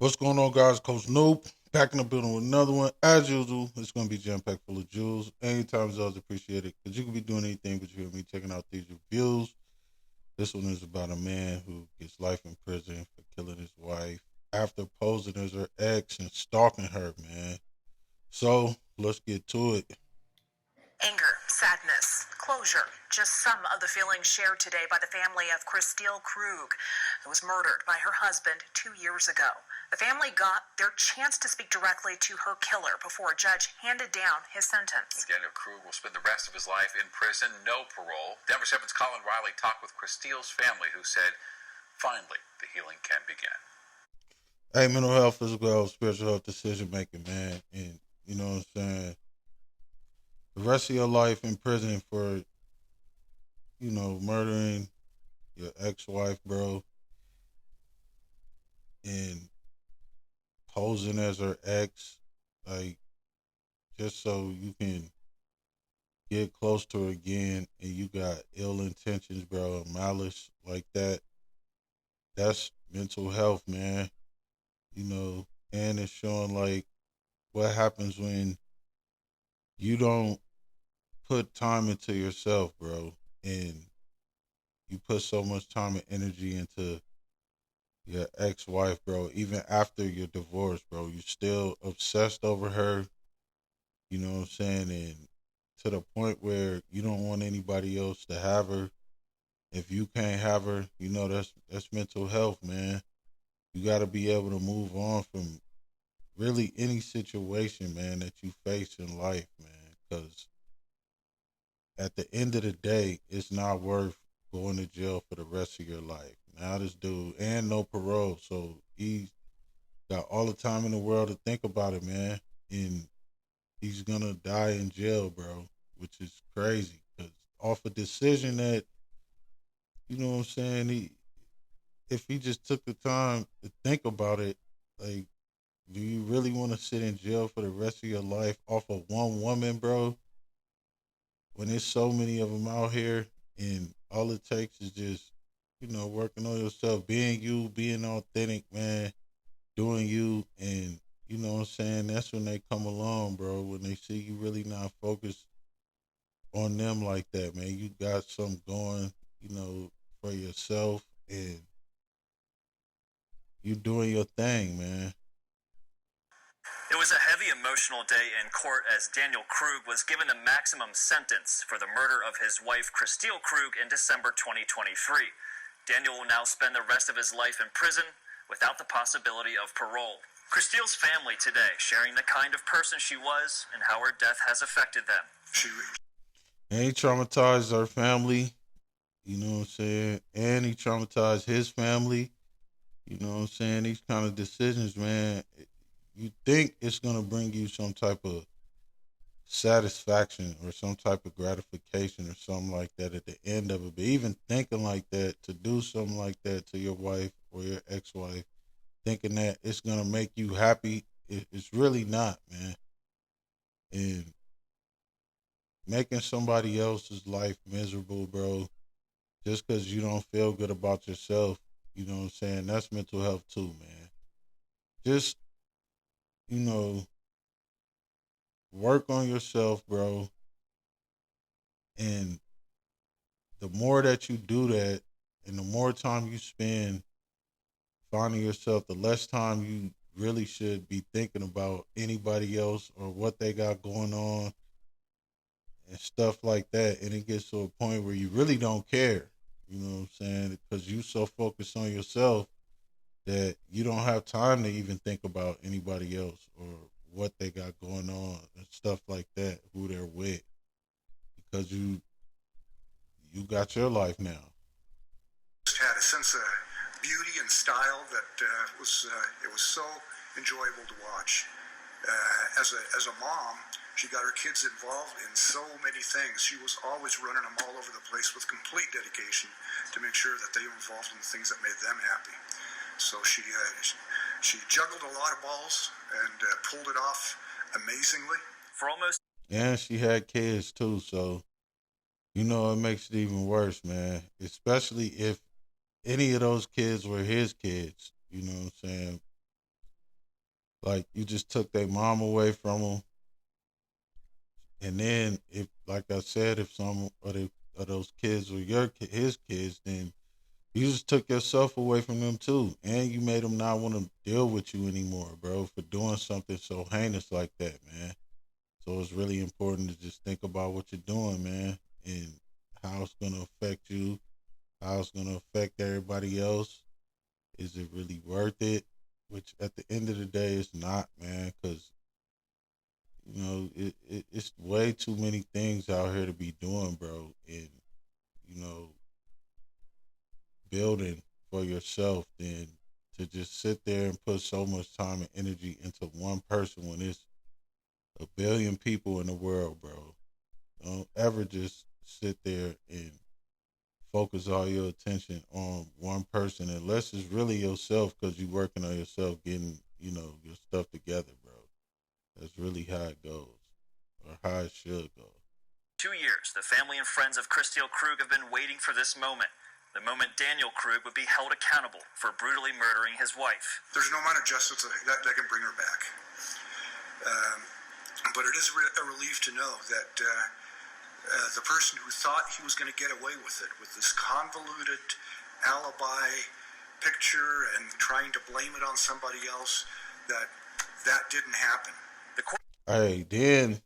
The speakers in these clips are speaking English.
What's going on, guys? Coach Noob back in the building with another one. As usual, it's going to be jam packed full of jewels. Anytime is always appreciated because you can be doing anything but you hear me checking out these reviews. This one is about a man who gets life in prison for killing his wife after posing as her ex and stalking her, man. So let's get to it. Anger, sadness, closure, just some of the feelings shared today by the family of Christine Krug, who was murdered by her husband 2 years ago. The family got their chance to speak directly to her killer before a judge handed down his sentence. Daniel Krug will spend the rest of his life in prison, no parole. Denver 7's Colin Riley talked with Christine's family, who said, finally, the healing can begin. Hey, mental health, physical health, spiritual health, decision making, man. And you know what I'm saying? The rest of your life in prison for, murdering your ex wife, bro, and posing as her ex, like just so you can get close to her again and you got ill intentions, bro, malice like that. That's mental health, man. And it's showing like what happens when you don't put time into yourself, bro, and you put so much time and energy into your ex-wife, bro. Even after your divorce, bro, you still obsessed over her. You know what I'm saying? And to the point where you don't want anybody else to have her. If you can't have her, that's mental health, man. You got to be able to move on from really any situation, man, that you face in life, man. Because at the end of the day, it's not worth going to jail for the rest of your life. Now this dude and no parole, so he's got all the time in the world to think about it, man. And he's gonna die in jail, bro, which is crazy. Cause off a decision that you know what I'm saying, if he just took the time to think about it, like, do you really want to sit in jail for the rest of your life off of one woman, bro? When there's so many of them out here, and all it takes is just, working on yourself, being you, being authentic, man, doing you, and you know what I'm saying. That's when they come along, bro. When they see you really not focused on them like that, man. You got something going, for yourself, and you doing your thing, man. It was a heavy emotional day in court as Daniel Krug was given the maximum sentence for the murder of his wife Christine Krug in December 2023. Daniel will now spend the rest of his life in prison without the possibility of parole. Christine's family today sharing the kind of person she was and how her death has affected them. And he traumatized our family, you know what I'm saying? And he traumatized his family, you know what I'm saying? These kind of decisions, man, you think it's going to bring you some type of satisfaction or some type of gratification or something like that at the end of it. But even thinking like that, to do something like that to your wife or your ex wife, thinking that it's going to make you happy, it's really not, man. And making somebody else's life miserable, bro, just because you don't feel good about yourself, you know what I'm saying? That's mental health too, man. Just, you know, work on yourself, bro. And the more that you do that and the more time you spend finding yourself, the less time you really should be thinking about anybody else or what they got going on and stuff like that. And it gets to a point where you really don't care, you know what I'm saying? Because you so focused on yourself that you don't have time to even think about anybody else or what they got going on and stuff like that, who they're with, because you got your life now. Had a sense of beauty and style that it was so enjoyable to watch. As a mom, she got her kids involved in so many things. She was always running them all over the place with complete dedication to make sure that they were involved in the things that made them happy. So she juggled a lot of balls and pulled it off amazingly. For almost And she had kids too, so it makes it even worse, man. Especially if any of those kids were his kids, you know what I'm saying? Like, you just took their mom away from them. And then, if, like I said, if some of those kids were his kids, then you just took yourself away from them too. And you made them not want to deal with you anymore, bro, for doing something so heinous like that, man. So it's really important to just think about what you're doing, man, and how it's going to affect you, how it's going to affect everybody else. Is it really worth it? Which at the end of the day, it's not, man, because, you know, it's way too many things out here to be doing, bro, and, you know, building for yourself than to just sit there and put so much time and energy into one person when it's a billion people in the world, bro. Don't ever just sit there and focus all your attention on one person unless it's really yourself because you're working on yourself, getting, you know, your stuff together, bro. That's really how it goes, or how it should go. 2 years, the family and friends of Christeel Krug have been waiting for this moment. The moment Daniel Krug would be held accountable for brutally murdering his wife. There's no amount of justice that can bring her back. But it is a relief to know that the person who thought he was going to get away with it, with this convoluted alibi picture and trying to blame it on somebody else, that didn't happen. Hey, then,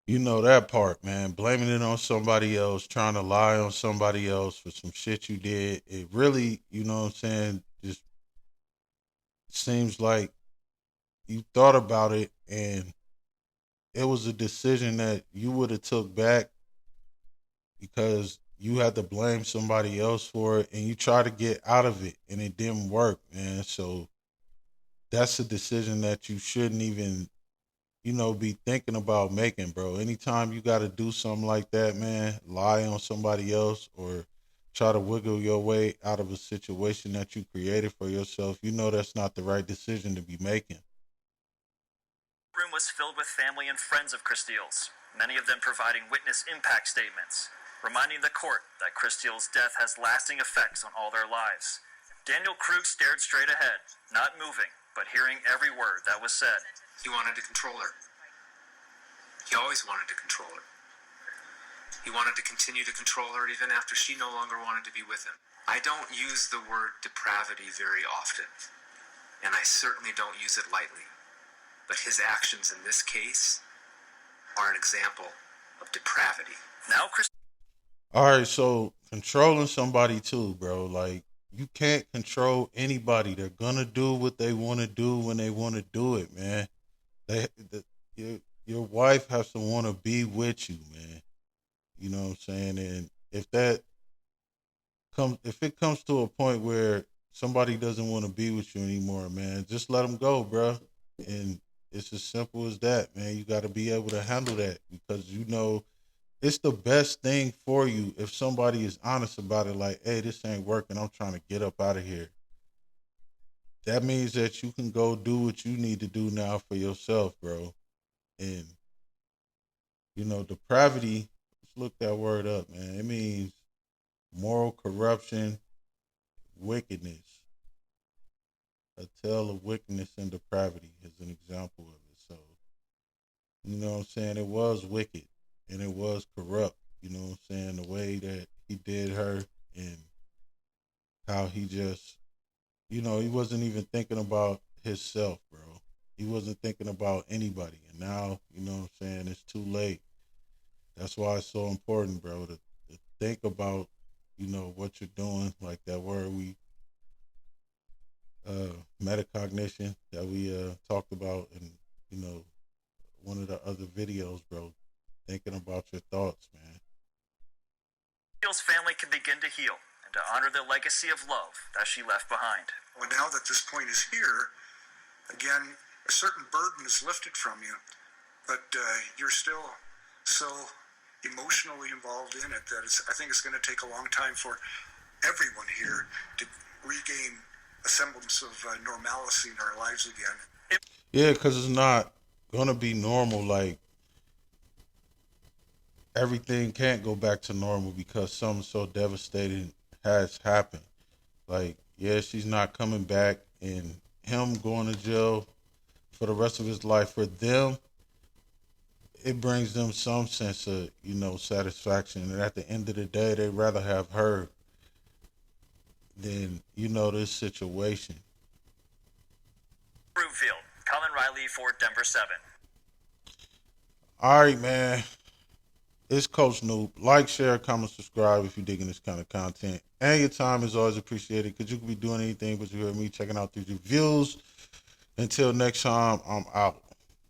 you know that part, man. Blaming it on somebody else, trying to lie on somebody else for some shit you did. It really, you know what I'm saying, just seems like you thought about it and it was a decision that you would have took back because you had to blame somebody else for it and you tried to get out of it and it didn't work, man. So that's a decision that you shouldn't even, you know, be thinking about making, bro. Anytime you got to do something like that, man, lie on somebody else or try to wiggle your way out of a situation that you created for yourself, you know that's not the right decision to be making. The room was filled with family and friends of Christeel's, many of them providing witness impact statements, reminding the court that Christeel's death has lasting effects on all their lives. Daniel Krug stared straight ahead, not moving, but hearing every word that was said. He wanted to control her. He always wanted to control her. He wanted to continue to control her even after she no longer wanted to be with him. I don't use the word depravity very often, and I certainly don't use it lightly. But his actions in this case are an example of depravity. Now All right, so controlling somebody too, bro. Like, you can't control anybody. They're gonna do what they want to do when they want to do it, man. Your wife has to want to be with you, man. You know what I'm saying? And if it comes to a point where somebody doesn't want to be with you anymore, man, just let them go, bro. And it's as simple as that, man. You got to be able to handle that because, you know, it's the best thing for you if somebody is honest about it. Like, hey, this ain't working. I'm trying to get up out of here. That means that you can go do what you need to do now for yourself, bro. And, you know, depravity, let's look that word up, man. It means moral corruption, wickedness. A tale of wickedness and depravity is an example of it. So, you know what I'm saying? It was wicked and it was corrupt. You know what I'm saying? The way that he did her and how he just, you know, he wasn't even thinking about himself, bro. He wasn't thinking about anybody. And now, you know what I'm saying, it's too late. That's why it's so important, bro, to think about, you know, what you're doing. Like that word metacognition that we talked about in, you know, one of the other videos, bro. Thinking about your thoughts, man. Christeel's family can begin to heal and to honor the legacy of love that she left behind. Well, now that this point is here, again, a certain burden is lifted from you, but you're still so emotionally involved in it that I think it's going to take a long time for everyone here to regain a semblance of normalcy in our lives again. Yeah, because it's not going to be normal. Like, everything can't go back to normal because something so devastating has happened. Like, yeah, she's not coming back, and him going to jail for the rest of his life. For them, it brings them some sense of, satisfaction. And at the end of the day, they'd rather have her than, this situation. Krug Field. Colin Riley for Denver 7. All right, man. It's Coach Noob. Like, share, comment, subscribe if you're digging this kind of content. And your time is always appreciated because you could be doing anything but you hear me checking out these reviews. Until next time, I'm out.